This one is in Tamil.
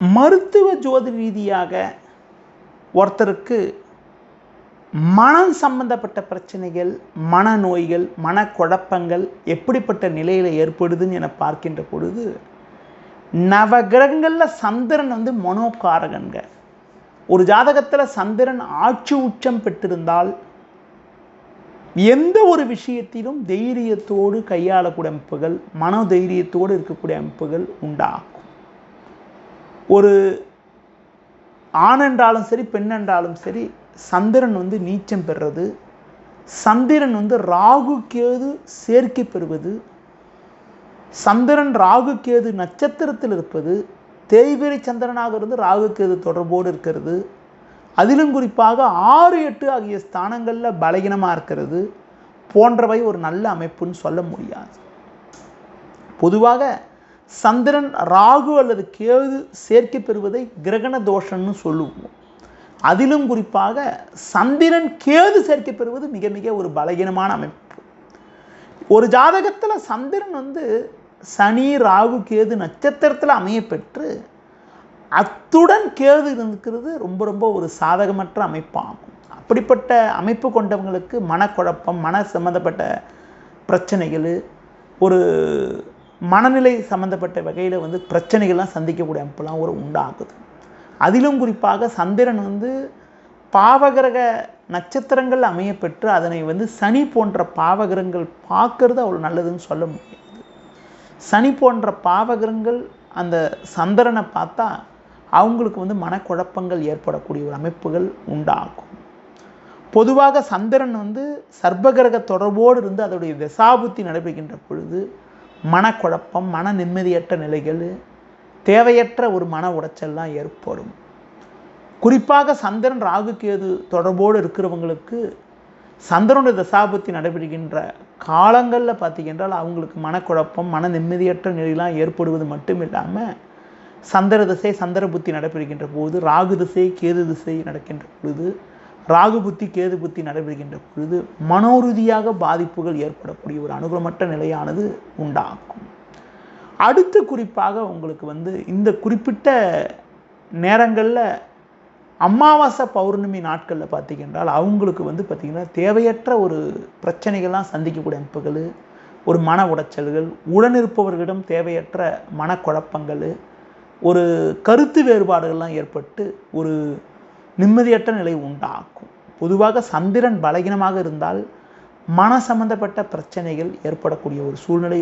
மருத்துவ ஜோதி ரீதியாக ஒருத்தருக்கு மனம் சம்பந்தப்பட்ட பிரச்சனைகள், மனநோய்கள், மனக்குழப்பங்கள் எப்படிப்பட்ட நிலையில் ஏற்படுதுன்னு என பார்க்கின்ற பொழுது, நவகிரகங்களில் சந்திரன் மனோகாரகன்க. ஒரு ஜாதகத்தில் சந்திரன் ஆட்சி உச்சம் பெற்றிருந்தால் எந்த ஒரு விஷயத்திலும் தைரியத்தோடு கையாளக்கூடிய அமைப்புகள், மன தைரியத்தோடு இருக்கக்கூடிய அமைப்புகள் உண்டாகும். ஒரு ஆண் என்றாலும் சரி, பெண் என்றாலும் சரி, சந்திரன் நீச்சம் பெறுறது, சந்திரன் ராகு கேது சேர்க்கை பெறுவது, சந்திரன் ராகு கேது நட்சத்திரத்தில் இருப்பது, தேய்பிரை சந்திரனாக இருந்து ராகு கேது தொடர்போடு இருக்கிறது, அதிலும் குறிப்பாக 6, 8 ஆகிய ஸ்தானங்களில் பலகீனமாக இருக்கிறது போன்றவை ஒரு நல்ல அமைப்புன்னு சொல்ல முடியாது. பொதுவாக சந்திரன் ராகு அல்லது கேது சேர்க்கை பெறுவதை கிரகண தோஷம்னு சொல்லுவோம். அதிலும் குறிப்பாக சந்திரன் கேது சேர்க்கை பெறுவது மிக மிக ஒரு பலகீனமான அமைப்பு. ஒரு ஜாதகத்தில் சந்திரன் சனி ராகு கேது நட்சத்திரத்தில் அமைய பெற்று அத்துடன் கேது இருக்கிறது ரொம்ப ரொம்ப ஒரு சாதகமற்ற அமைப்பாகும். அப்படிப்பட்ட அமைப்பு கொண்டவங்களுக்கு மனக்குழப்பம், மன சம்பந்தப்பட்ட பிரச்சனைகள், ஒரு மனநிலை சம்பந்தப்பட்ட வகையில் பிரச்சனைகள்லாம் சந்திக்கக்கூடிய அமைப்புலாம் ஒரு உண்டாகுது. அதிலும் குறிப்பாக சந்திரன் பாவகிரக நட்சத்திரங்கள் அமைய பெற்று அதனை சனி போன்ற பாவகிரகங்கள் பார்க்கறது அவ்வளோ நல்லதுன்னு சொல்ல முடியாது. சனி போன்ற பாவகிரகங்கள் அந்த சந்திரனை பார்த்தா அவங்களுக்கு மனக்குழப்பங்கள் ஏற்படக்கூடிய ஒரு அமைப்புகள் உண்டாகும். பொதுவாக சந்திரன் சர்ப்பகிரக தொடர்போடு இருந்து அதோடைய தசாபுத்தி நடைபெறுகின்ற பொழுது மனக்குழப்பம், மன நிம்மதியற்ற நிலைகள், தேவையற்ற ஒரு மன உடைச்சல்லாம் ஏற்படும். குறிப்பாக சந்திரன் ராகு கேது தொடர்போடு இருக்கிறவங்களுக்கு சந்திரனுடைய தசாபுத்தி நடைபெறுகின்ற காலங்களில் பார்த்தீங்கன்றால் அவங்களுக்கு மனக்குழப்பம், மன நிம்மதியற்ற நிலையெல்லாம் ஏற்படுவது மட்டும் இல்லாமல் சந்திர திசை சந்திர புத்தி நடைபெறுகின்ற போது, ராகு திசை கேது திசை நடக்கின்ற பொழுது, ராகு புத்தி கேது புத்தி நடைபெறுகின்ற பொழுது மனோரீதியாக பாதிப்புகள் ஏற்படக்கூடிய ஒரு அனுகூலமற்ற நிலையானது உண்டாகும். அடுத்து குறிப்பாக உங்களுக்கு இந்த குறிப்பிட்ட நேரங்களில் அமாவாசை பௌர்ணமி நாட்களில் பார்த்தீங்கன்றால் அவங்களுக்கு பார்த்திங்கன்னா தேவையற்ற ஒரு பிரச்சனைகள்லாம் சந்திக்கக்கூடிய அமைப்புகள், ஒரு மன உடைச்சல்கள், உடனிருப்பவர்களிடம் தேவையற்ற மனக்குழப்பங்கள், ஒரு கருத்து வேறுபாடுகள்லாம் ஏற்பட்டு ஒரு நிம்மதியற்ற நிலை உண்டாகும். பொதுவாக சந்திரன் பலகீனமாக இருந்தால் மன சம்பந்தப்பட்ட பிரச்சனைகள் ஏற்படக்கூடிய ஒரு சூழ்நிலை